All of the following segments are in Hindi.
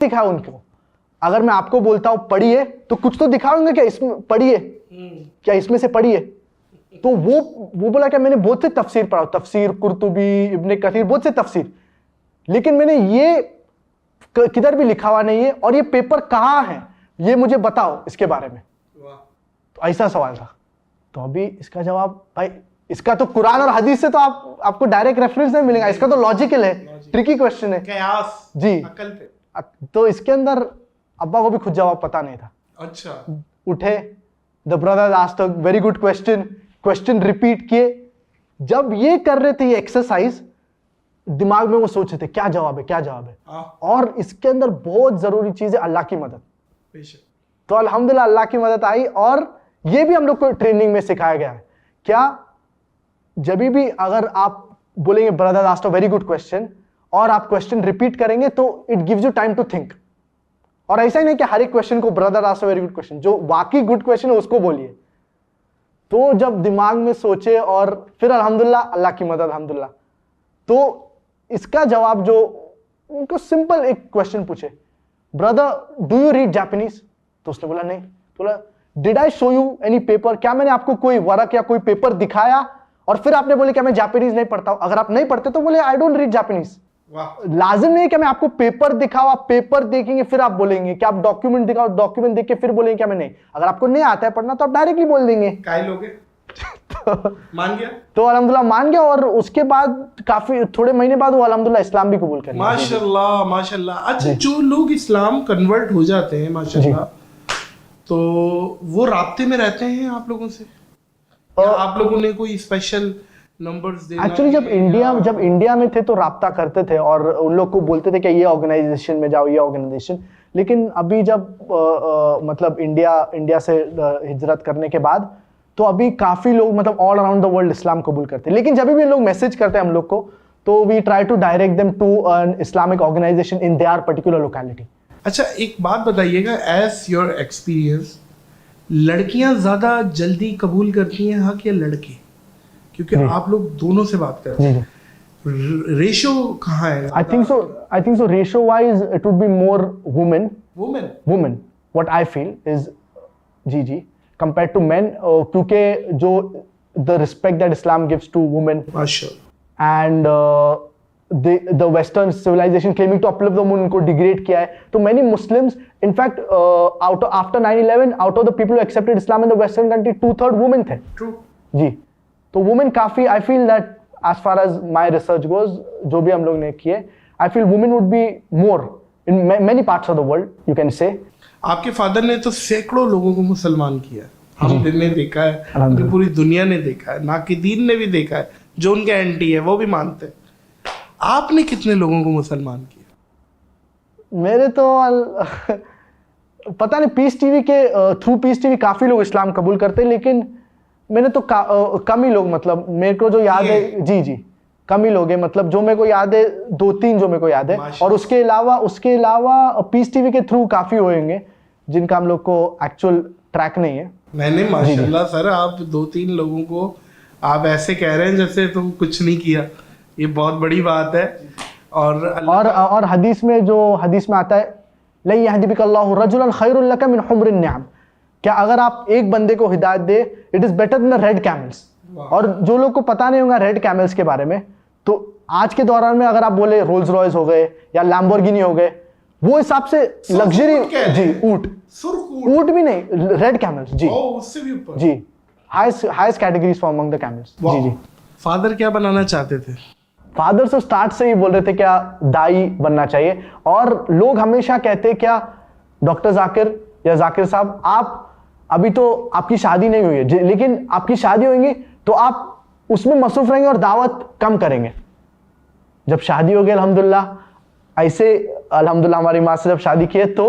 दिखाया उनको। अगर मैं आपको बोलता हूँ पढ़िए तो कुछ तो दिखाऊंगा क्या इसमें, पढ़िए क्या इसमें से पढ़िए। तो वो बोला क्या मैंने बहुत से तफसीर पढ़ा, तफसीर कुर्तुबी, इब्ने कसीर, बहुत से तफसीर, लेकिन मैंने ये किधर भी लिखा हुआ नहीं है और ये पेपर कहाँ है ये मुझे बताओ इसके बारे में। तो ऐसा सवाल था। तो अभी इसका जवाब भाई, इसका तो कुरान और हदीस से तो आपको डायरेक्ट रेफरेंस नहीं मिलेगा, इसका तो लॉजिकल है, ट्रिकी क्वेश्चन है कयास जी अकल पे। तो इसके अंदर अब्बा को भी खुद जवाब पता नहीं था। अच्छा, उठे, the brother asked a very good question repeat किए। जब ये कर रहे थे ये एक्सरसाइज, दिमाग में वो सोच रहे थे क्या जवाब है, क्या जवाब है। और इसके अंदर बहुत जरूरी चीज है अल्लाह की मदद। तो अल्हम्दुलिल्लाह अल्लाह की मदद आई, और ये भी हम लोग को ट्रेनिंग में सिखाया गया है। क्या जब भी अगर आप बोलेंगे brother asked a very good question और आप क्वेश्चन रिपीट करेंगे तो it gives you time to think. और ऐसा ही नहीं कि हर एक क्वेश्चन को brother asked a very good question, जो वाकई गुड क्वेश्चन है उसको बोलिए। तो जब दिमाग में सोचे और फिर अल्हम्दुलिल्लाह अल्लाह की मदद अल्हम्दुलिल्लाह। तो इसका जवाब जो उनको सिंपल एक क्वेश्चन पूछे, brother do you read Japanese? तो उसने बोला नहीं। तो बोला did I show you any paper? क्या मैंने आपको कोई वर्क या कोई पेपर दिखाया? और फिर आपने बोले क्या मैं जापानीज नहीं पढ़ता हूं। अगर आप नहीं पढ़ते तो बोले आई डोंट रीड जापानीज। लाजिम नहीं है कि मैं आपको पेपर दिखाओ, आप पेपर देखेंगे फिर आप बोलेंगे कि आप डॉक्यूमेंट दिखाओ, डॉक्यूमेंट देख के फिर बोलेंगे क्या मैं नहीं। अगर आपको नहीं आता है पढ़ना तो आप डायरेक्टली बोल देंगे काय लोगे। मान गया तो अल्हम्दुलिल्लाह मान गया, और उसके बाद काफी थोड़े महीने बाद वो अल्हम्दुलिल्लाह इस्लाम भी कबूल कर लिया। माशाल्लाह माशाल्लाह। अच्छा, जो लोग इस्लाम कन्वर्ट हो जाते हैं माशाल्लाह, तो वो राब्ते में रहते हैं आप लोगों से, आप लोगों ने कोई स्पेशल नंबर्स देना? एक्चुअली जब इंडिया में थे तो राब्ता करते थे और उन लोग को बोलते थे कि ये ऑर्गेनाइजेशन में जाओ, ये ऑर्गेनाइजेशन। लेकिन अभी जब मतलब इंडिया से हिजरत करने के बाद तो अभी काफी लोग मतलब ऑल अराउंड द वर्ल्ड इस्लाम कबूल करते हैं। लेकिन जब भी लोग मैसेज करते हैं हम लोग को तो we try to direct them to an Islamic organisation in their particular locality. अच्छा, एक बात बताइएगा, एज योर एक्सपीरियंस, लड़कियां ज्यादा जल्दी कबूल करती हैं हक या लड़के? क्योंकि आप लोग दोनों से बात कर रहे हैं, रेशो कहाँ है? I think so ratio wise it would be more women what I feel is जी compared to men, क्योंकि जो the respect that Islam gives to women and the Western civilization claiming to uplift the woman उनको degrade किया है। तो many Muslims, in fact, after 9/11, out of the people who accepted Islam in the Western country, 2/3 women थे। True. जी, तो women काफी, I feel that as far as my research goes, जो भी हम लोग ने किए, I feel women would be more in many parts of the world, you can say। आपके फादर ने तो सैकड़ों लोगों को मुसलमान किया, हमने देखा है, पूरी दुनिया ने देखा है, नाकिदीन ने भी देखा है, जो उनके एंटी है वो भी मानते हैं। आपने कितने लोगों को मुसलमान किया? मेरे तो पता नहीं, पीस टीवी के थ्रू पीस टीवी काफी लोग इस्लाम कबूल करते हैं, लेकिन मैंने तो कम ही लोग, मतलब मेरे को जो याद है जी कम ही लोग हैं, मतलब जो मेरे को याद है 2-3 जो मेरे को याद है। और उसके अलावा पीस टीवी के थ्रू काफी होंगे जिनका हम लोग को एक्चुअल ट्रैक नहीं है। मैंने माशाल्लाह सर, आप 2-3 लोगों को आप ऐसे कह रहे हैं जैसे तो कुछ नहीं किया, ये बहुत बड़ी बात है। और हदीस में आता है ला यहदिबिकल्लाहु रजुलन खैरुल लका मिन हुम्रिन निअम, क्या अगर आप एक बंदे को हिदायत दे, it is better than the red camels. और जो लोग को पता नहीं होगा रेड कैमल्स के बारे में, तो आज के दौरान में अगर आप बोले रोल्स रॉयस हो गए या लैम्बोर्गिनी हो गए, वो हिसाब से लग्जरी जी, ऊंट भी नहीं, रेड कैमल्स जी, उससे भी ऊपर जी, highest categories for among the camels जी। फादर क्या बनाना चाहते थे? फादर से स्टार्ट से ही बोल रहे थे क्या दाई बनना चाहिए, और लोग हमेशा कहते क्या डॉक्टर जाकिर या जाकिर साहब, आप अभी तो आपकी शादी नहीं हुई है, लेकिन आपकी शादी होगी तो आप उसमें मसरूफ रहेंगे और दावत कम करेंगे। जब शादी हो गई अल्हम्दुलिल्लाह, ऐसे अल्हम्दुलिल्लाह हमारी माँ से जब शादी किए तो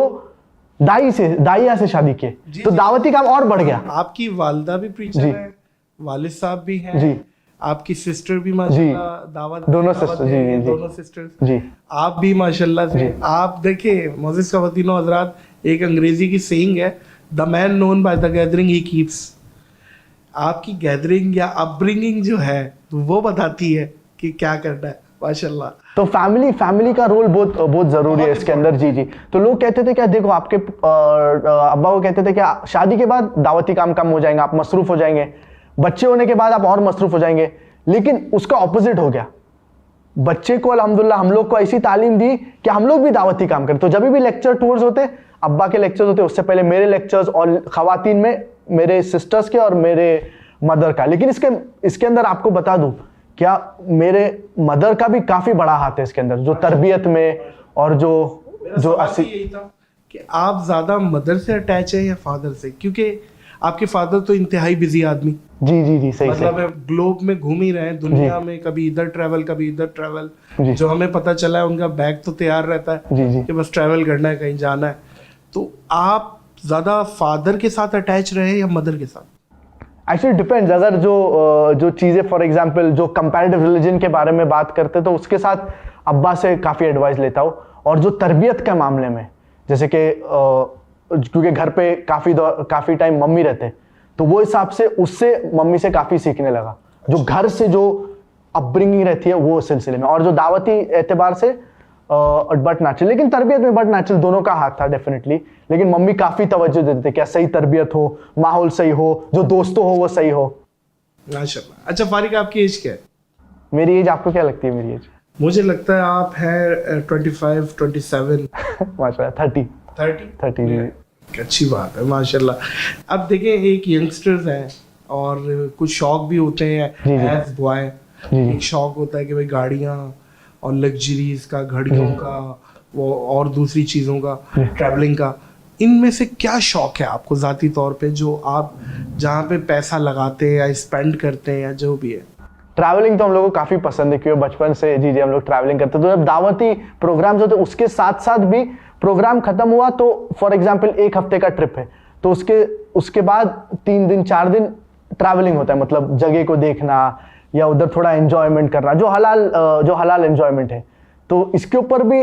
दाइया से शादी किए, तो दावती काम और बढ़ गया। आपकी वालिदा भी प्रीचर है, वालिद साहब भी हैं जी, आपकी सिस्टर भी माशाल्लाह दावत, दोनों सिस्टर्स जी, आप भी माशाल्लाह से। आप देखिए मोज़िज़ ख़वातीनो हज़रात, एक अंग्रेजी की सेइंग है, the man known by the gathering he keeps. आपकी गैदरिंग या अपब्रिंगिंग जो है वो बताती है कि क्या करना है। माशाल्लाह। तो फैमिली का रोल बहुत बहुत जरूरी है इसके अंदर। जी जी। तो लोग कहते थे क्या, देखो आपके अब्बा को कहते थे क्या, शादी के बाद दावती काम कम हो जाएंगे, आप मसरूफ हो जाएंगे, बच्चे होने के बाद आप और मसरूफ हो जाएंगे। लेकिन उसका ऑपोजिट हो गया। बच्चे को अल्हम्दुलिल्लाह हम लोग को ऐसी तालीम दी कि हम लोग भी दावती काम करें। तो जब भी लेक्चर टूर्स होते, अब्बा के लेक्चर्स होते, उससे पहले मेरे लेक्चर्स, और खवातीन में मेरे सिस्टर्स के और मेरे मदर का। लेकिन इसके अंदर आपको बता दूं, क्या मेरे मदर का भी काफी बड़ा हाथ है इसके अंदर, जो तरबियत में और जो यही था कि आप ज्यादा मदर से अटैच है या फादर से, क्योंकि आपके फादर तो इंतहाई बिजी आदमी। जी जी जी, सही मतलब ग्लोब में घूम ही रहे हैं दुनिया में, कभी इधर ट्रैवल कभी इधर ट्रैवल। जो हमें पता चला है उनका बैग तो तैयार रहता है जी कि बस ट्रैवल करना है, कहीं जाना है। तो आप ज्यादा फादर के साथ अटैच रहे या मदर के साथ? Actually depends. अगर जो चीज़ें, फॉर एग्जांपल जो कंपैरेटिव रिलीजन के बारे में बात करते, तो उसके साथ अब्बा से काफ़ी एडवाइस लेता हूँ। और जो तरबियत के मामले में, जैसे कि क्योंकि घर पे काफ़ी टाइम मम्मी रहते, तो वो हिसाब से उससे मम्मी से काफ़ी सीखने लगा, जो घर से जो अपब्रिंगिंग रहती है वो सिलसिले में। और जो दावती एतबार से बट नेचुरल, लेकिन तरबियत में बट नेचुरल दोनों का हाथ था डेफिनेटली। लेकिन मम्मी काफ़ी तवज्जो देते थे, क्या सही तरबियत हो, माहौल सही हो, जो दोस्तों हो वो सही हो। माशाल्लाह। अच्छा फारिक, आपकी एज क्या है? मेरी एज, आपको क्या लगती है मेरी एज? मुझे लगता है आप हैं 25 27। माशाल्लाह 30। अच्छी बात है माशाल्लाह। अब देखें, एक यंगस्टर्स हैं और कुछ शौक भी होते हैं एज बॉय। एक शौक होता है कि भाई गाड़ियाँ और लग्जरीज का, घड़ियों का, वो और दूसरी चीज़ों का, ट्रैवलिंग का। इनमें से क्या शौक है आपको ज़ाती तौर पे, जो आप जहाँ पे पैसा लगाते हैं या स्पेंड करते हैं या जो भी है? ट्रैवलिंग तो हम लोगों को काफ़ी पसंद है, क्योंकि बचपन से जी हम लोग ट्रैवलिंग करते। तो जब दावती प्रोग्राम्स होते, उसके साथ साथ भी प्रोग्राम खत्म हुआ तो फॉर एग्जांपल 1 हफ्ते का ट्रिप है, तो उसके बाद 3 दिन 4 दिन ट्रैवलिंग होता है। मतलब जगह को देखना या उधर थोड़ा एंजॉयमेंट करना, जो हलाल एंजॉयमेंट है। तो इसके ऊपर भी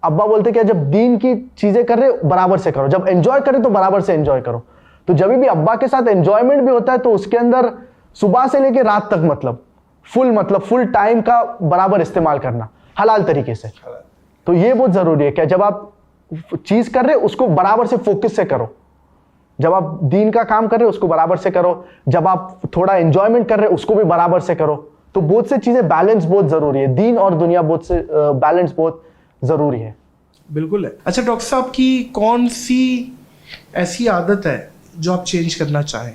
अब्बा बोलते कि जब दीन की चीज़ें कर रहे हो बराबर से करो, जब एंजॉय करें तो बराबर से एंजॉय करो। तो जब भी अब्बा के साथ एंजॉयमेंट भी होता है, तो उसके अंदर सुबह से लेकर रात तक मतलब फुल टाइम का बराबर इस्तेमाल करना हलाल तरीके से। तो ये बहुत ज़रूरी है कि जब आप चीज़ कर रहे हो उसको बराबर से फोकस से करो, जब आप दीन का काम कर रहे हो उसको बराबर से करो, जब आप थोड़ा एंजॉयमेंट कर रहे हो उसको भी बराबर से करो। तो बहुत से चीज़ें बैलेंस बहुत ज़रूरी है, दीन और दुनिया बहुत से बैलेंस बहुत ज़रूरी है। बिल्कुल है। अच्छा डॉक्टर साहब, की कौन सी ऐसी आदत है जो आप चेंज करना चाहें,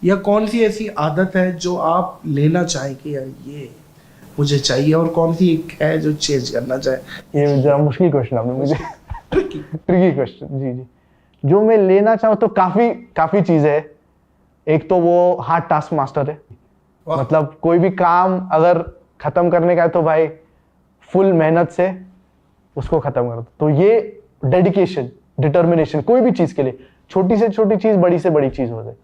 या कौन सी ऐसी आदत है जो आप लेना चाहें कि यार ये मुझे चाहिए, और कौन सी एक है जो चेंज करना चाहें? ये जरा मुश्किल क्वेश्चन आपने मुझे ट्रिकी क्वेश्चन। जी जो मैं लेना चाहूँ तो काफ़ी चीज़ें है। एक तो वो हार्ड टास्क मास्टर है, मतलब कोई भी काम अगर ख़त्म करने का है तो भाई फुल मेहनत से उसको ख़त्म कर दो। तो ये डेडिकेशन, डिटर्मिनेशन, कोई भी चीज़ के लिए, छोटी से छोटी चीज़, बड़ी से बड़ी चीज़ हो जाए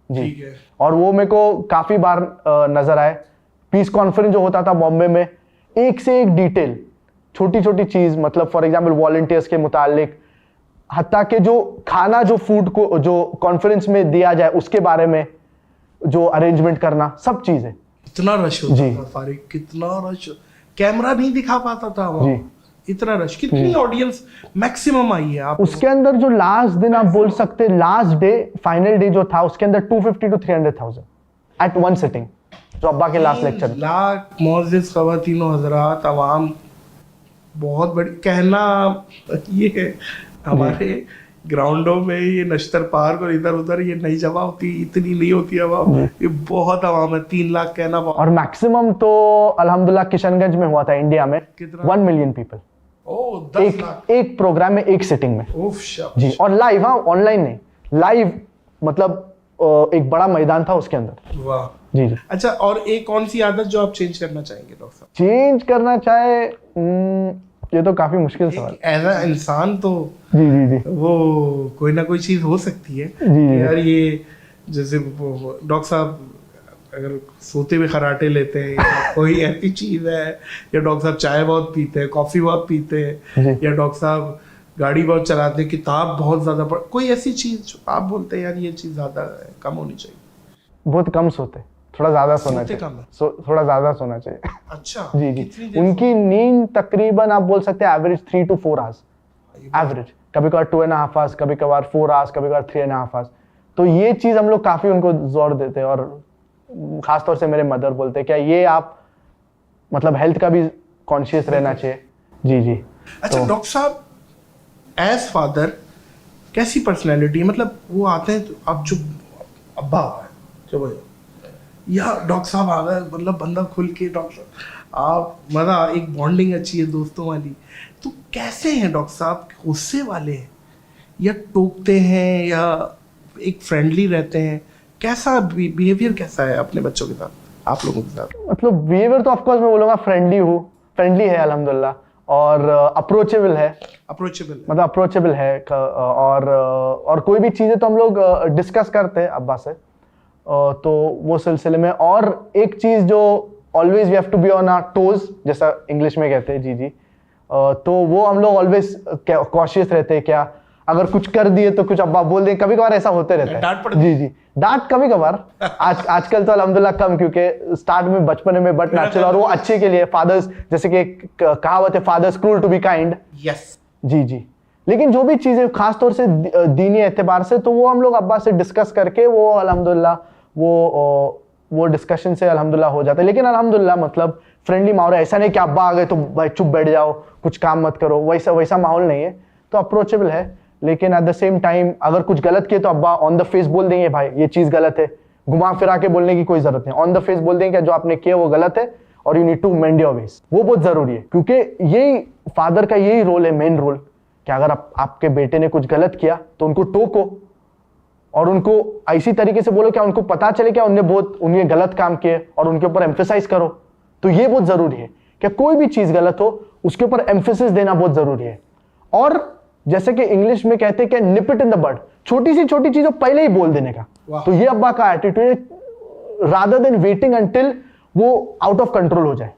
जी। और वो मेरे को काफ़ी बार नज़र आए। पीस कॉन्फ्रेंस जो होता था बॉम्बे में, एक से एक डिटेल, छोटी छोटी चीज़, मतलब फॉर एग्जाम्पल वॉलंटियर्स के मुतालिक, हत्ता के जो खाना, जो फूड को जो कॉन्फ्रेंस में दिया जाए उसके बारे में जो अरेंजमेंट करना, सब चीज़ है। इतना रश होता था फारिक, कितना रश, कैमरा नहीं दिखा पाता था वहाँ, इतना रश। कितनी ऑडियंस मैक्सिमम आई है आप उसके अंदर? जो लास्ट दिन आप बोल सकते, लास्ट डे, फाइनल डे जो था, उसके अंदर 250 to 300,000 एट वन सिटिंग, जो अब्बा के लास्ट लेक्चर। लाख मौजूद ख़वातीनो हज़रात, अवाम, बहुत बड़ी कहना ये है। हमारे ग्राउंडों में ये नश्तर पार्क और इधर उधर ये नहीं जमा होती, इतनी नहीं होती आवाम, ये बहुत आवाम है। 3 लाख कहना बहुत। और मैक्सिमम तो अल्हम्दुलिल्लाह किशनगंज में हुआ था, इंडिया में 1 मिलियन पीपल। एक प्रोग्राम में, एक सिटिंग में जी। और लाइव, हाँ ऑनलाइन नहीं, लाइव, मतलब एक बड़ा मैदान था उसके अंदर। वाह जी। अच्छा, और एक कौन सी आदत जो आप चेंज करना चाहेंगे डॉक्टर साहब? चेंज करना चाहे, ये तो काफी मुश्किल सवाल। एज अ इंसान तो जी वो कोई ना कोई चीज हो सकती है यार। ये जैसे डॉक्टर साहब अगर सोते हुए खराटे लेते हैं, या कोई ऐसी चीज है, या डॉक्टर साहब चाय बहुत पीते हैं, कॉफी बहुत पीते हैं, या डॉक्टर साहब गाड़ी बहुत चलाते हैं, किताब बहुत ज्यादा कोई ऐसी चीज आप बोलते हैं यार ये चीज ज्यादा कम होनी चाहिए? बहुत कम सोते, थोड़ा ज्यादा सोना सोते चाहिए, कम है? थोड़ा ज्यादा सोना चाहिए। अच्छा, जी जी, कितनी देर उनकी नींद तकरीबन आप बोल सकते हैं एवरेज 3 to 4 आवर्स, एवरेज, कभी कभार 2.5 आवर्स, कभी कभार 4 आवर्स, कभी कभार 3.5 आवर्स। तो ये चीज हम लोग काफी उनको जोर देते हैं, और खासतौर से मेरे मदर बोलते हैं क्या ये आप मतलब हेल्थ का भी कॉन्शियस रहना चाहिए। जी जी। अच्छा तो डॉक्टर साहब, एज फादर कैसी पर्सनैलिटी है? मतलब वो आते हैं तो आप चुप, अब्बा आ गए, चलो या डॉक्टर साहब आ गए, मतलब बंदा खुल के डॉक्टर साहब आप, मजा, एक बॉन्डिंग अच्छी है दोस्तों वाली। तो कैसे हैं डॉक्टर साहब? गुस्से वाले हैं या टोकते हैं या एक फ्रेंडली रहते हैं? कैसा बिहेवियर कैसा है अपने बच्चों के साथ, आप लोगों के साथ? मतलब बिहेवियर तो ऑफकोर्स मैं बोलूँगा फ्रेंडली है अल्हम्दुलिल्लाह, और अप्रोचेबल है, मतलब अप्रोचेबल है, और कोई भी चीज़ें तो हम लोग डिस्कस करते हैं अब्बा से, तो वो सिलसिले में। और एक चीज़ जो always we have to be on our toes, जैसा इंग्लिश में कहते हैं, जी जी, तो वो हम लोग ऑलवेज कॉशियस रहते हैं, क्या अगर कुछ कर दिए तो कुछ अब्बा बोल दें, कभी कभार ऐसा होते रहता है। डांट पड़ती? जी जी, डांट कभी कभार, आजकल तो अल्हम्दुलिल्लाह कम, क्योंकि स्टार्ट में बचपन में बट नेचुरल, और वो अच्छे के लिए, फादर्स जैसे कि कहावत है, fathers cruel to be kind. Yes. जी जी, लेकिन जो भी चीजें खास तौर से दीनी एतबार से, तो वो हम लोग अब्बा से डिस्कस करके वो अल्हम्दुलिल्लाह वो डिस्कशन से अल्हम्दुलिल्लाह हो जाता है। लेकिन अल्हम्दुलिल्लाह मतलब फ्रेंडली माहौल है, ऐसा नहीं कि अब्बा आ गए तो भाई चुप बैठ जाओ, कुछ काम मत करो, वैसा माहौल नहीं है, तो अप्रोचेबल है। लेकिन एट द सेम टाइम अगर कुछ गलत किए तो अब्बा ऑन द फेस बोल देंगे भाई ये चीज गलत है, घुमा फिरा के बोलने की कोई जरूरत नहीं, ऑन द फेस बोल देंगे जो आपने किया वो गलत है और you need to mend your ways. वो बहुत जरूरी है, क्योंकि यही फादर का यही रोल है, मेन रोल, कि अगर आपके बेटे ने कुछ गलत किया तो उनको टोको और उनको ऐसी तरीके से बोलो क्या उनको पता चले क्या उन्हें गलत काम किए, और उनके ऊपर एम्फेसाइज करो। तो ये बहुत जरूरी है कि कोई भी चीज गलत हो उसके ऊपर एम्फेसिस देना बहुत जरूरी है। और जैसे कि इंग्लिश में कहते हैं कि निप इट इन द बड, छोटी सी छोटी चीजों पहले ही बोल देने का। तो ये अब्बा का एटीट्यूड है, रादर देन वेटिंग अंटिल वो आउट ऑफ कंट्रोल हो जाए।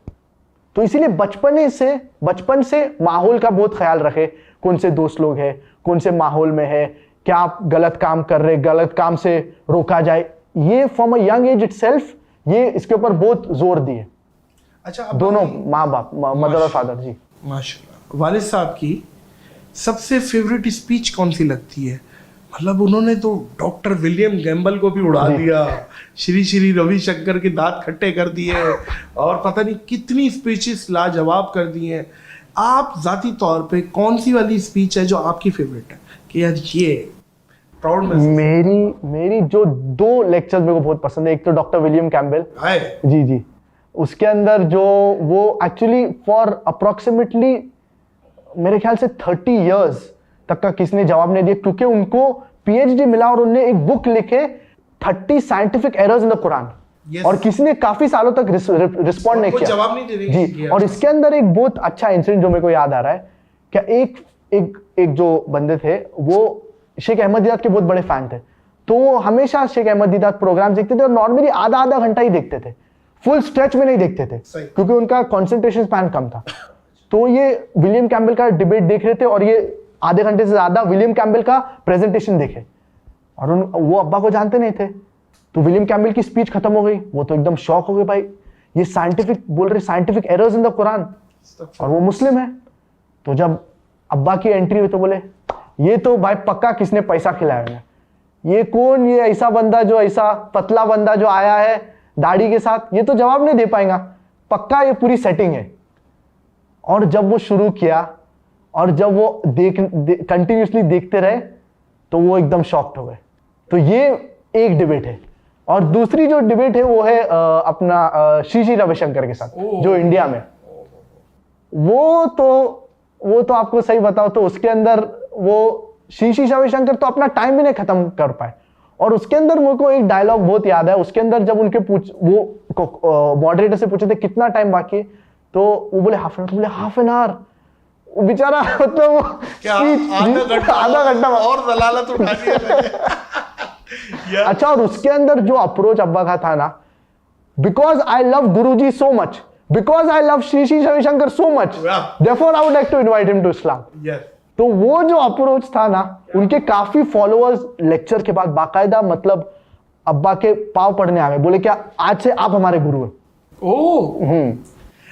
तो इसीलिए बचपन से माहौल का बहुत ख्याल रखे, कौन से दोस्त लोग हैं, कौन से माहौल में है, क्या आप गलत काम कर रहे, गलत काम से रोका जाए, ये from a young age itself ये इसके ऊपर बहुत जोर दिए। अच्छा, दोनों माँ बाप, मदर और फादर। जी माशाल्लाह। वालिद साहब की सबसे फेवरेट स्पीच कौन सी लगती है? मतलब उन्होंने तो डॉक्टर विलियम गैम्बल को भी उड़ा दिया, श्री श्री रविशंकर के दांत खट्टे कर दिए, और पता नहीं कितनी स्पीचेस लाजवाब कर दी हैं। आप जाती तौर पे कौन सी वाली स्पीच है जो आपकी फेवरेट है कि यार ये प्राउड में? मेरी जो 2 लेक्चर मेरे को बहुत पसंद है, एक तो डॉक्टर विलियम कैम्बेल, जी जी, उसके अंदर जो वो एक्चुअली फॉर अप्रोक्सीमेटली मेरे ख्याल से 30 इयर्स तक का किसने जवाब नहीं दिया, क्योंकि उनको पीएचडी मिला और उन्होंने एक बुक लिखे 30 scientific errors in the Quran, और किसी ने काफी सालों तक रिस्पॉन्ड नहीं किया, जवाब नहीं दे जी। और इसके अंदर एक बहुत अच्छा इंसिडेंट जो मेरे को याद आ रहा है, क्या एक जो बंदे थे वो शेख अहमद दीदात के बहुत बड़े फैन थे, तो वो हमेशा शेख अहमद दीदात प्रोग्राम देखते थे, और नॉर्मली आधा घंटा ही देखते थे, फुल स्ट्रेच में नहीं देखते थे, क्योंकि उनका कॉन्सेंट्रेशन स्पैन कम था। तो ये विलियम कैम्बेल का डिबेट देख रहे थे, और ये आधे घंटे से ज्यादा विलियम कैम्बेल का प्रेजेंटेशन देखे, और वो अब्बा को जानते नहीं थे। तो विलियम कैम्बेल की स्पीच खत्म हो गई, वो तो एकदम शॉक हो गए, भाई ये साइंटिफिक बोल रहे, scientific errors in the Quran, और वो मुस्लिम है। तो जब अब्बा की एंट्री हुई तो बोले ये तो भाई पक्का किसने पैसा खिलाया है, ये कौन, ये ऐसा बंदा जो ऐसा पतला बंदा जो आया है दाढ़ी के साथ, ये तो जवाब नहीं दे पाएगा, पक्का ये पूरी सेटिंग है। और जब वो शुरू किया और जब वो कंटिन्यूसली देखते रहे तो वो एकदम शॉक्ड हो गए। तो ये एक डिबेट है, और दूसरी जो डिबेट है वो है अपना श्री श्री रविशंकर के साथ जो इंडिया में, वो तो आपको सही बताओ तो उसके अंदर वो श्री श्री रविशंकर तो अपना टाइम भी नहीं खत्म कर पाए। और उसके अंदर मेरे को एक डायलॉग बहुत याद है, उसके अंदर जब उनके वो मॉडरेटर से पूछे थे कितना टाइम बाकी है, तो वो बोले हाफ एन आवर, बोले हाफ एन आवर, बेचारा मतलब आधा घंटा और दलालत उठा दिया। अच्छा, और उसके अंदर जो अप्रोच अब्बा का था ना, because I love Guruji so much, because I love Shri Shri Ravishankar so much, therefore I would like to invite him to Islam. तो वो जो अप्रोच था ना, उनके काफी फॉलोअर्स लेक्चर के बाद बाकायदा मतलब अब्बा के पाँव पड़ने आ गए, बोले क्या आज से आप हमारे गुरु हैं। ओह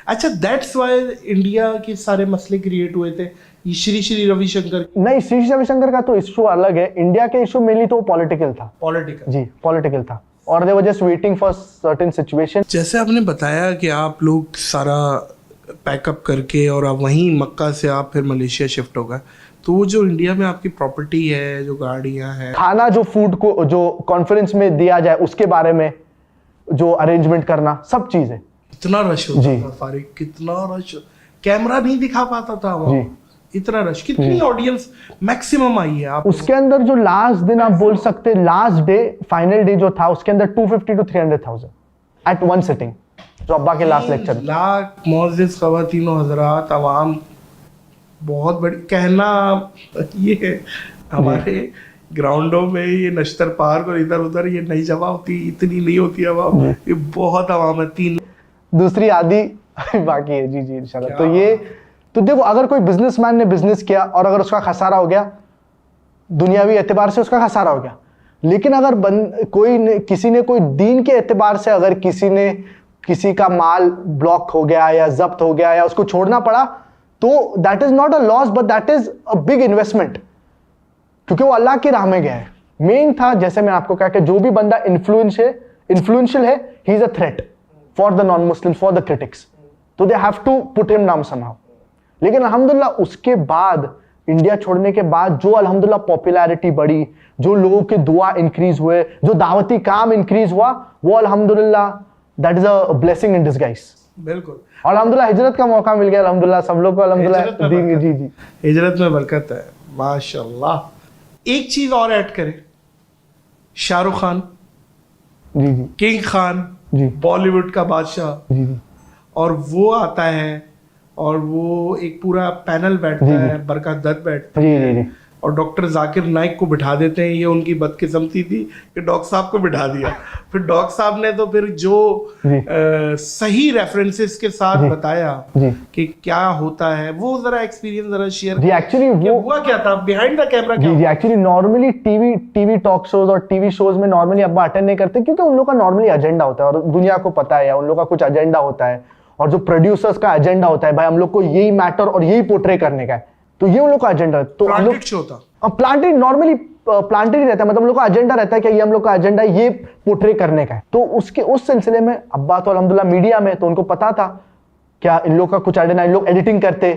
अच्छा, दैट्स व्हाई इंडिया के सारे मसले क्रिएट हुए थे, ये श्री श्री रविशंकर। नहीं, श्री रविशंकर का तो इशू अलग है, इंडिया के इशू मेनली तो पॉलिटिकल था। पॉलिटिकल जी, पॉलिटिकल था, और they were just waiting for certain situation. जैसे आपने बताया कि आप लोग सारा पैकअप करके और आप वहीं मक्का से आप फिर मलेशिया शिफ्ट हो गए, तो वो जो इंडिया में आपकी प्रॉपर्टी है, जो गाड़ियां हैं, खाना जो फूड को जो कॉन्फ्रेंस में दिया जाए उसके बारे में जो अरेंजमेंट करना, सब चीजें। कितना रश होता था फारिक, कितना रश, कैमरा नहीं दिखा पाता था वहाँ, इतना रश। कितनी ऑडियंस मैक्सिमम आई है आप उसके अंदर? जो लास्ट दिन आप बोल सकते, लास्ट डे फाइनल डे जो था उसके अंदर 250 to 300,000 एट वन सिटिंग, जो अब्बा के लास्ट लेक्चर। लाख मौजिज़ ख़वातीनो हज़रात, अवाम बहुत बड़ी कहना ये है। हमारे ग्राउंडों में ये नश्तर पार्क और इधर उधर ये नहीं जमा होती, इतनी नहीं होती अवाम, ये बहुत अवाम है। 3 दूसरी आधी बाकी है। जी जी इंशाल्लाह। तो ये तो देखो, अगर कोई बिजनेसमैन ने बिजनेस किया और अगर उसका खसारा हो गया, दुनियावी एतबार से उसका खसारा हो गया, लेकिन अगर किसी ने कोई दीन के एतबार से अगर किसी का माल ब्लॉक हो गया या जब्त हो गया या उसको छोड़ना पड़ा, तो that is not a loss but that is a big investment, क्योंकि वो अल्लाह की राह में गया है। मेन था, जैसे मैं आपको कहा कि जो भी बंदा इन्फ्लुएंशियल है, he is a threat for the non Muslims, for the critics, तो they have to put him down somehow. लेकिन अल्हम्दुलिल्लाह उसके बाद, इंडिया छोड़ने के बाद जो अल्हम्दुलिल्लाह पॉपुलैरिटी बढ़ी, जो लोगों के दुआ इंक्रीज हुए, जो दावती काम इंक्रीज हुआ, वो अल्हम्दुलिल्लाह that is a blessing in disguise. बिल्कुल, और अल्हम्दुलिल्लाह हिजरत का मौका मिल गया, अल्हम्दुलिल्लाह सब लोग को अल्हम्दुलिल्लाह दीन। जी जी, हिजरत में बरकत है माशाल्लाह। एक चीज और ऐड करें, शाहरुख खान जी जी, किंग खान, जी बॉलीवुड का बादशाह, जी जी, और वो आता है और वो एक पूरा पैनल बैठता है, बरकत दत्त बैठते जी जी जी, और डॉक्टर जाकिर नाइक को बिठा देते हैं। ये उनकी बदकिस्मती थी कि डॉक्टर साहब को बिठा दिया। फिर डॉक्टर साहब ने तो फिर जो सही रेफरेंसेस के साथ बताया कि क्या होता है, वो जरा एक्सपीरियंस जरा शेयर। जी एक्चुअली वो हुआ क्या था बिहाइंड द कैमरा? जी जी, actually normally TV talk shows और टीवी शोज में नॉर्मली अब्बा अटेंड नहीं करते, क्योंकि उन लोग का नॉर्मली एजेंडा होता है और दुनिया को पता है, उन लोग का कुछ एजेंडा होता है, और जो प्रोड्यूसर्स का एजेंडा होता है, भाई हम लोग को यही मैटर और यही पोर्ट्रे करने का है, तो ये उन लोग का एजेंडा है। तो हम लोग प्लांटेड नॉर्मली प्लांटेड ही रहता है, मतलब हम लोग का एजेंडा रहता है कि ये हम लोग का एजेंडा ये पोर्ट्रे करने का है। तो उस सिलसिले में अब्बा तो अल्हम्दुलिल्लाह मीडिया में, तो उनको पता था क्या इन लोग का कुछ एजेंडा। इन लोग एडिटिंग करते,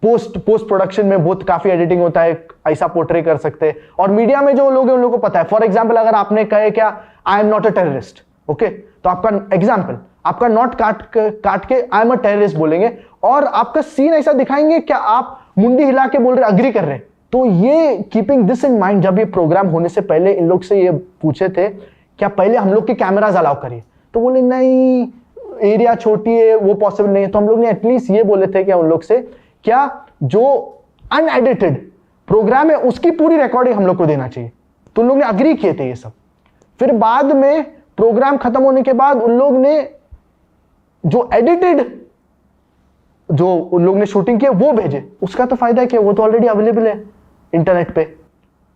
पोस्ट प्रोडक्शन में बहुत काफी एडिटिंग होता है, ऐसा पोर्ट्रे कर सकते। और मीडिया में जो लोग हैं उन लोगों को पता है। फॉर एग्जाम्पल, अगर आपने कहे क्या I am not a terrorist, okay, तो आपका एग्जाम्पल, आपका नॉट काट के आई एम अ टेररिस्ट बोलेंगे, और आपका सीन ऐसा दिखाएंगे क्या आप मुंडी हिला के बोल रहे, अग्री कर रहे। तो ये कीपिंग दिस इन माइंड, जब ये प्रोग्राम होने से पहले इन लोग से ये पूछे थे क्या पहले हम लोग के कैमराज अलाउ करिए, तो बोले नहीं, एरिया छोटी है, वो पॉसिबल नहीं है। तो हम लोग ने एटलीस्ट ये बोले थे क्या उन लोग से, क्या जो अनएडिटेड प्रोग्राम है उसकी पूरी रिकॉर्डिंग हम लोग को देना चाहिए। तो उन लोग ने अग्री किए थे ये सब। फिर बाद में प्रोग्राम खत्म होने के बाद उन लोग ने जो एडिटेड, जो उन लोग ने शूटिंग किया वो भेजे। उसका तो फायदा है कि वो तो ऑलरेडी अवेलेबल है इंटरनेट पे।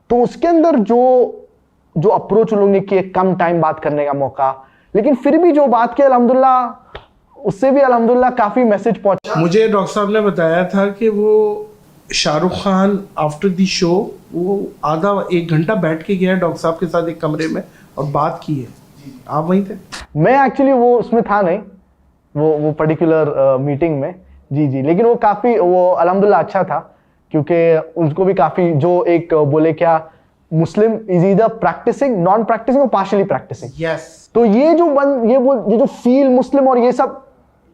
तो उसके अंदर जो अप्रोच उन लोग ने किए, कम टाइम बात करने का मौका, लेकिन फिर भी जो बात की अल्हम्दुलिल्लाह, उससे भी अल्हम्दुलिल्लाह काफी मैसेज पहुंचा। मुझे डॉक्टर साहब ने बताया था कि वो Shahrukh Khan after the show वो आधा 1 घंटा बैठ के गया डॉक्टर साहब के साथ एक कमरे में और बात की है। आप वहीं थे? मैं एक्चुअली वो उसमें था नहीं, वो पर्टिकुलर मीटिंग में। जी जी, लेकिन वो काफी, वो अल्हम्दुलिल्लाह अच्छा था, क्योंकि उनको भी काफी जो एक बोले क्या, Muslim is either practising, non practising और पार्शियली प्रैक्टिसिंग। यस, तो ये जो फील मुस्लिम और ये सब,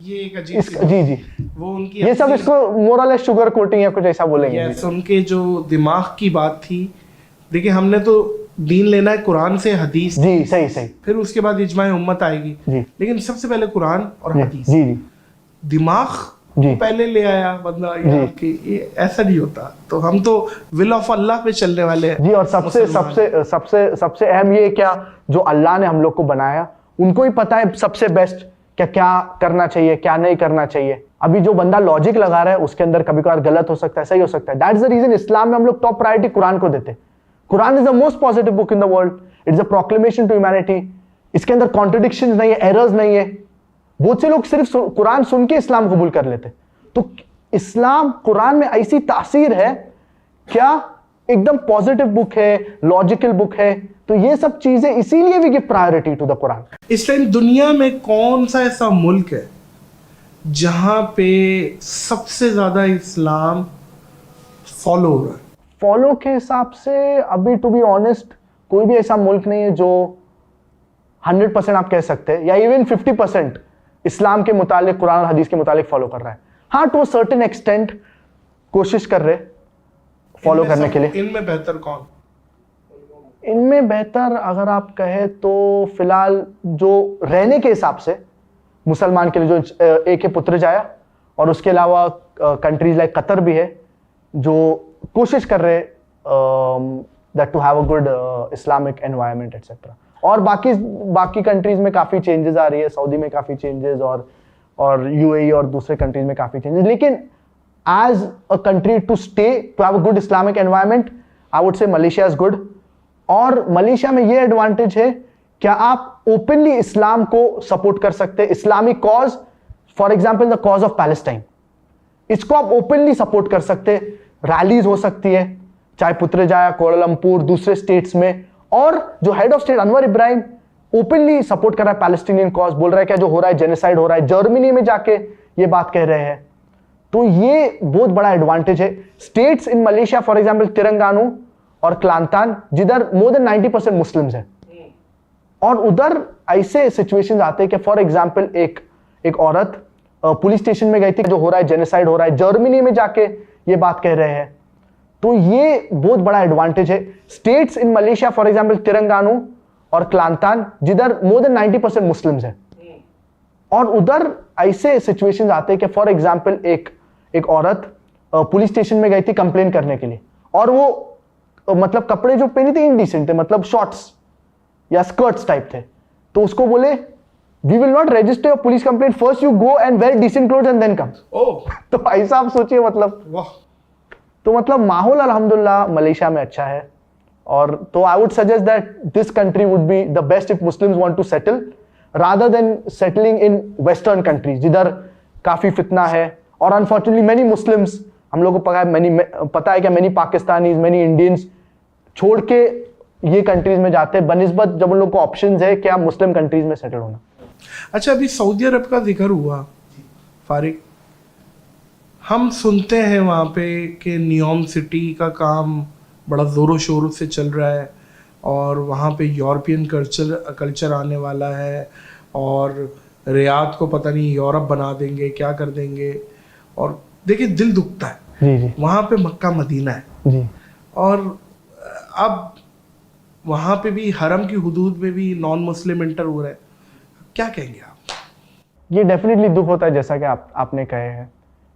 ये एक अजीब जी जी, वो उनकी ये सब इसको मोरल शुगर कोटिंग या कुछ ऐसा बोलेंगे। यस, उनके जो दिमाग की बात थी। देखिए, हमने तो दीन लेना है कुरान से, हदीस। जी सही सही, फिर उसके बाद इजमाए उम्मत आएगी जी, लेकिन सबसे पहले कुरान और हदीस। जी जी, दिमाग जी पहले ले आया बंदा, ये ऐसा नहीं होता। तो हम तो विल ऑफ अल्लाह पे चलने वाले हैं जी। और सबसे अहम ये क्या, जो अल्लाह ने हम लोग को बनाया उनको ही पता है सबसे बेस्ट क्या करना चाहिए, क्या नहीं करना चाहिए। अभी जो बंदा लॉजिक लगा रहा है उसके अंदर कभी कभार गलत हो सकता है, सही हो सकता है। दैट इज द रीजन इस्लाम में हम लोग टॉप प्रायोरिटी कुरान को देते। Quran is the most positive book in the world, it's a proclamation to humanity, इसके अंदर कॉन्ट्रडिक्शन नहीं है, एरर्स नहीं है। बहुत से लोग सिर्फ कुरान सुन के इस्लाम कबूल कर लेते। तो इस्लाम, कुरान में ऐसी तासीर है, क्या एकदम पॉजिटिव बुक है, लॉजिकल बुक है। तो ये सब चीजें इसीलिए we give priority to the Quran. इस टाइम दुनिया में कौन सा ऐसा मुल्क है जहां पे सबसे ज्यादा इस्लाम फॉलो हो रहा है? फॉलो के हिसाब से अभी टू बी ऑनेस्ट कोई भी ऐसा मुल्क नहीं है जो 100% आप कह सकते हैं, या इवन 50% इस्लाम के मुतालिक, कुरान और हदीस के मुतालिक फॉलो कर रहा है। हाँ, टू अ सर्टेन एक्सटेंट कोशिश कर रहे फॉलो करने के लिए। इनमें बेहतर कौन? इनमें बेहतर अगर आप कहें तो फिलहाल जो रहने के हिसाब से मुसलमान के लिए जो एक है पुत्रजाया, और उसके अलावा कंट्रीज लाइक कतर भी है जो कोशिश कर रहे that to have a good Islamic environment etcetera. और बाकी कंट्रीज में काफ़ी चेंजेस आ रही है, सऊदी में काफ़ी चेंजेस, और यूएई और दूसरे कंट्रीज में काफ़ी चेंजेस। लेकिन as a country to stay, to have a good Islamic environment, I would say Malaysia is good. और मलेशिया में ये एडवांटेज है, क्या आप ओपनली इस्लाम को सपोर्ट कर सकते हैं, Islamic cause, for example the cause of Palestine, इसको आप ओपनली सपोर्ट कर सकते हैं। रैलीज हो सकती है, चाहे पुत्रजाया, कोलालमपुर, दूसरे स्टेट्स में। और जो head of state Anwar Ibrahim openly support कर रहा है पैलेस्टीनियन कॉज, बोल रहा है क्या जो हो रहा है जेनोसाइड हो रहा है, जर्मनी में जाके ये बात कह रहे हैं। तो ये बहुत बड़ा एडवांटेज है। States in Malaysia for example Telangana और क्लांतान, जिधर मोर देन 90% मुस्लिम्स हैं, और उधर ऐसे सिचुएशंस आते हैं कि फॉर एग्जाम्पल एक औरत पुलिस स्टेशन में गई थी, जो हो रहा है जेनोसाइड हो रहा है, जर्मनी में जाके ये बात कह रहे हैं। तो ये बहुत बड़ा एडवांटेज है। States in Malaysia for example Telangana और क्लांतान, जिधर मोर देन 90% मुस्लिम्स हैं, और उधर ऐसे सिचुएशंस आते हैं कि फॉर एग्जाम्पल एक औरत पुलिस स्टेशन में गई थी कंप्लेन करने के लिए, और वो मतलब कपड़े जो पहने थे इनडिसेंट थे, मतलब शॉर्ट्स या स्कर्ट्स टाइप थे। तो उसको बोले we will not register your police complaint, first you go and wear decent clothes and then come. तो ऐसा आप सोचिए, मतलब वाह। तो मतलब माहौल अल्हम्दुलिल्लाह मलेशिया में अच्छा है। और तो I would suggest that this country would be the best if Muslims want to settle rather than settling in western countries, जिधर काफी फितना है। और अनफॉर्चुनेटली मेनी मुस्लिम्स, हम लोगों को पता है कि मेनी पाकिस्तानीज, मेनी इंडियंस छोड़ के ये कंट्रीज में जाते हैं बनिस्बत जब उन लोग को ऑप्शंस है कि आप मुस्लिम कंट्रीज में सेटल होना। अच्छा, अभी सऊदी अरब का जिक्र हुआ फारिक, हम सुनते हैं वहाँ पे कि नियोम सिटी का काम बड़ा ज़ोरों शोरों से चल रहा है, और वहाँ पे यूरोपियन कल्चर आने वाला है, और रियाद को पता नहीं यूरोप बना देंगे, क्या कर देंगे। और देखिए दिल दुखता है। जी जी। वहाँ पे मक्का मदीना है जी। और अब वहाँ पे भी हरम की हुदूद में भी नॉन मुस्लिम इंटर हो रहे हैं, क्या कहेंगे आप? ये डेफिनेटली दुख होता है, जैसा कि आपने कहे हैं,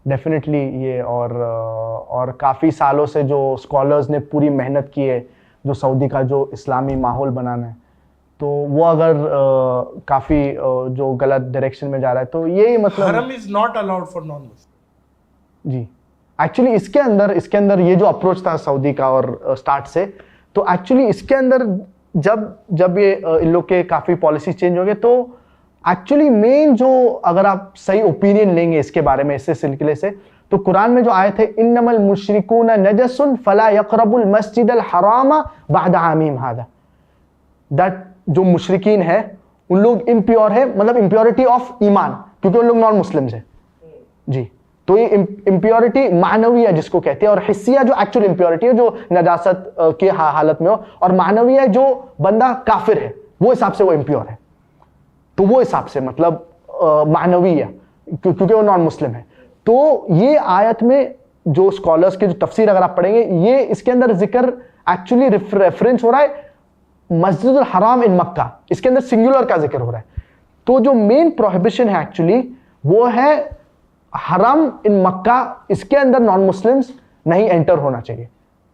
डेफिनेटली ये। और काफ़ी सालों से जो स्कॉलर्स ने पूरी मेहनत की है जो सऊदी का जो इस्लामी माहौल बनाना है, तो वो अगर काफ़ी जो गलत डायरेक्शन में जा रहा है, तो ये मतलब हरम is not allowed for non Muslim. जी। एक्चुअली इसके अंदर ये जो अप्रोच था सऊदी का और स्टार्ट से, तो एक्चुअली इसके अंदर जब ये इन लोग के काफ़ी पॉलिसी चेंज हो गए, तो एक्चुअली मेन जो, अगर आप सही ओपिनियन लेंगे इसके बारे में, इससे सिलसिले से, तो कुरान में जो आए थे इन्नमल मुशरिकून नजसुन फला यक़रबुल मस्जिदल हरामा बाद आमीम हादा, दैट जो मुशरिकीन है उन लोग इम्प्योर है, मतलब इम्प्योरिटी ऑफ ईमान, क्योंकि उन लोग नॉन मुस्लिम्स है जी। तो ये इम्प्योरिटी मानवीय जिसको कहते हैं, और हिस्सिया जो एक्चुअल इम्प्योरिटी है जो नजासत के हालत में हो, और मानवीय जो बंदा काफिर है वो हिसाब से वो इम्प्योर है। तो वो हिसाब से मतलब मानवीय, क्योंकि वो नॉन मुस्लिम है। तो ये आयत में जो स्कॉलर्स के जो तफसीर अगर आप पढ़ेंगे, ये इसके अंदर जिक्र एक्चुअली रेफरेंस हो रहा है मस्जिदुल हराम इन मक्का, इसके अंदर सिंगुलर का जिक्र हो रहा है। तो जो मेन प्रोहिबिशन है एक्चुअली वो है हरम इन मक्का, इसके अंदर नॉन मुस्लिम्स नहीं एंटर होना चाहिए।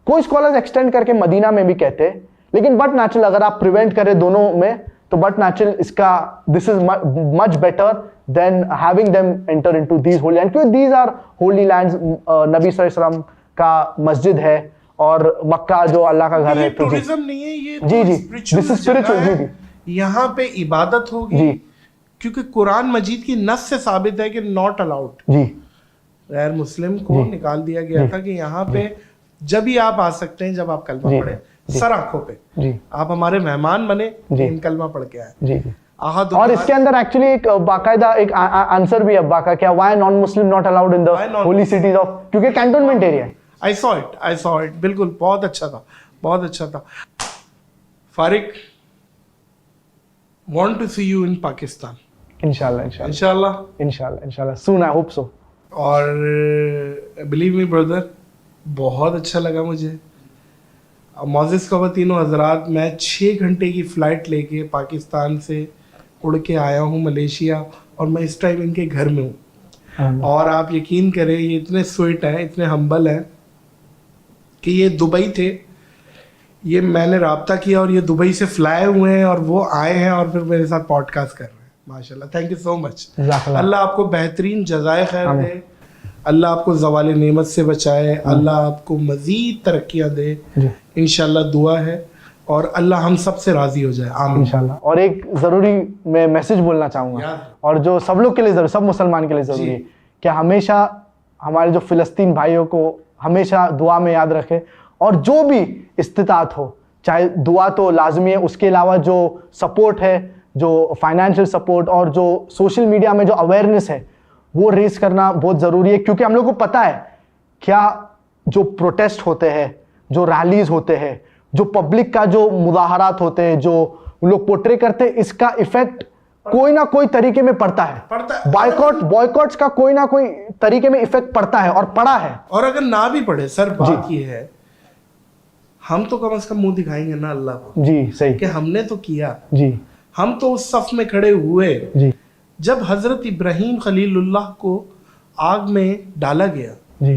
कोई स्कॉलर्स एक्सटेंड करके मदीना में भी कहते हैं, लेकिन बट नेचुरल अगर आप प्रिवेंट करें दोनों में, तो बट नेचुरल इसका this is much better than having them enter into these Holi land, क्योंकि दीज आर होली लैंड्स। नबी सल्लल्लाहु अलैहि वसल्लम का मस्जिद है, और मक्का जो अल्लाह का घर ये है। तो जी टूरिज्म नहीं है, ये जी जी spiritual दिस इज जगह स्पिरिचुअल। है। जी जी यहाँ पे इबादत होगी, जी क्योंकि कुरान मजीद की नस से साबित है कि नॉट अलाउड, जी गैर मुस्लिम को जी। निकाल दिया गया था कि यहाँ पे जब ही आप आ सकते हैं जब आप कलमा जी। पढ़े, जी। सर आंखों पे जी आप हमारे मेहमान बने, जी। इन कलमा पढ़ के आए। जी जी। आहद और इसके अंदर एक्चुअली एक बाकायदा एक आंसर भी है अब्बा का, क्या why non Muslim not allowed in the Why not? Holi cities of, क्योंकि कैंटोनमेंट एरिया है। आई सॉ इट, बिल्कुल, बहुत अच्छा था, बहुत अच्छा था। फारिक, want to see you in Pakistan इंशाल्लाह इंशाल्लाह इंशाल्लाह। इंशाल्लाह इंशाल्लाह सून, आई होप सो। और बिलीव मी ब्रदर, बहुत अच्छा लगा मुझे। मोज़िज़ ख़वातीनो हज़रात, मैं 6 घंटे की फ़्लाइट लेके पाकिस्तान से उड़ के आया हूँ मलेशिया, और मैं इस टाइम इनके घर में हूँ। और आप यकीन करें, ये इतने स्वीट हैं, इतने हम्बल हैं कि ये दुबई थे, ये मैंने राब्ता किया और ये दुबई से फ्लाई हुए हैं और वो आए हैं और फिर मेरे साथ पॉडकास्ट कर रहे हैं। माशाल्लाह, थैंक यू सो मच। अल्लाह आपको बेहतरीन जज़ाए खैर दे, अल्लाह आपको ज़वाल नेमत से बचाए, अल्लाह आपको मज़ीद तरक्कियाँ दे, इंशाल्लाह दुआ है, और अल्लाह हम सब से राज़ी हो जाए, आमीन इंशाल्लाह। और एक ज़रूरी मैं मैसेज बोलना चाहूँगा, और जो सब लोग के लिए ज़रूरी, सब मुसलमान के लिए ज़रूरी है कि हमेशा हमारे जो फ़िलिस्तीन भाइयों को हमेशा दुआ में याद रखें, और जो भी इस्तिताअत हो, चाहे दुआ तो लाजमी है, उसके अलावा जो सपोर्ट है, जो फाइनेंशियल सपोर्ट और जो सोशल मीडिया में जो अवेयरनेस है, वो रेस करना बहुत ज़रूरी है। क्योंकि हम लोग को पता है क्या जो प्रोटेस्ट होते हैं, जो रैलीज होते हैं, जो पब्लिक का जो मुजाहरात होते हैं, जो उन लोग पोर्ट्रे करते हैं, इसका इफेक्ट कोई ना कोई तरीके में पड़ता है। बॉयकॉट्स का कोई ना कोई तरीके में इफेक्ट पड़ता है और पड़ा है। और अगर ना भी पड़े सर, बात ये है, हम तो कम से कम मुंह दिखाएंगे ना अल्लाह को, जी सही, कि हमने तो किया। जी हम तो उस सफ में खड़े हुए जी जब हजरत इब्राहीम खलीलुल्लाह को आग में डाला गया। जी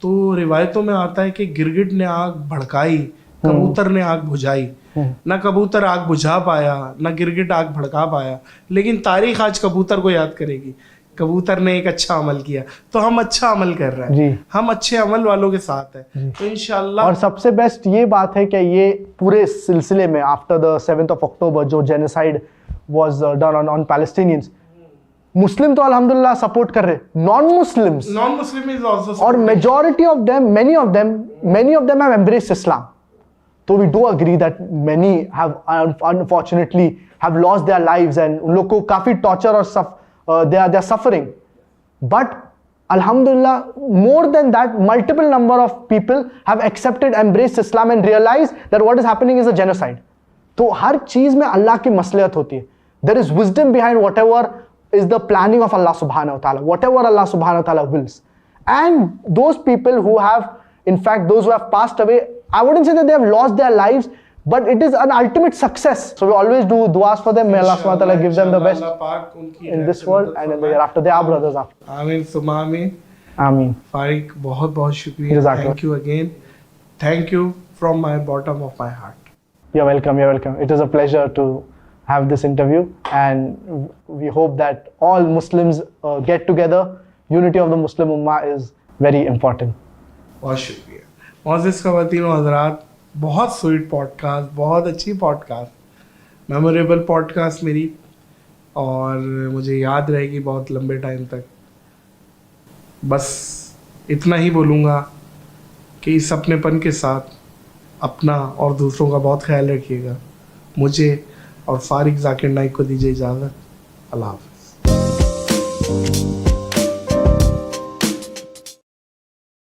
तो रिवायतों में आता है कि गिरगिट ने आग भड़काई, कबूतर ने आग बुझाई। ना कबूतर आग बुझा पाया, ना गिरगिट आग भड़का पाया, लेकिन तारीख आज कबूतर को याद करेगी। कबूतर ने एक अच्छा अमल किया, तो हम अच्छा अमल कर रहे हैं, हम अच्छे अमल वालों के साथ हैं, तो इंशाल्लाह। और सबसे बेस्ट ये बात है कि ये पूरे सिलसिले में after the 7th of October जो genocide was done on Palestinians, Muslim तो अल्हम्दुलिल्लाह सपोर्ट कर रहे, नॉन मुस्लिम इज आल्सो, और majority of them, many of them have embraced Islam. So we do agree that many have unfortunately have lost their lives, and उन लोग को काफी टॉर्चर और they are suffering. But alhamdulillah, more than that, multiple number of people have accepted, embraced Islam and realized that what is happening is a genocide. तो हर चीज में अल्लाह की मसलियत होती है. There is wisdom behind whatever is the planning of Allah subhanahu wa ta'ala, whatever Allah subhanahu wa ta'ala wills. And those people who have, in fact, those who have passed away, I wouldn't say that they have lost their lives, but it is an ultimate success. So we always do duas for them. May Allah subhanahu wa ta'ala give them the best in this world and in the year after. They are brothers after. Ameen summa ameen. Ameen. Farik, बहुत बहुत शुक्रिया. Thank you again. Thank you from my bottom of my heart. You're welcome. You're welcome. It is a pleasure to have this interview, and we hope that all Muslims get together. Unity of the Muslim Ummah is very important. बहुत शुक्रिया. मोज़िज़ ख़वातीनो हज़रात, बहुत स्वीट पॉडकास्ट, बहुत अच्छी पॉडकास्ट, मेमोरेबल पॉडकास्ट मेरी, और मुझे याद रहेगी बहुत लंबे टाइम तक। बस इतना ही बोलूँगा कि इस अपनेपन के साथ अपना और दूसरों का बहुत ख्याल रखिएगा। मुझे और फारिक ज़ाकिर नाइक को दीजिए इजाज़त। अल्लाह हाफ़िज़।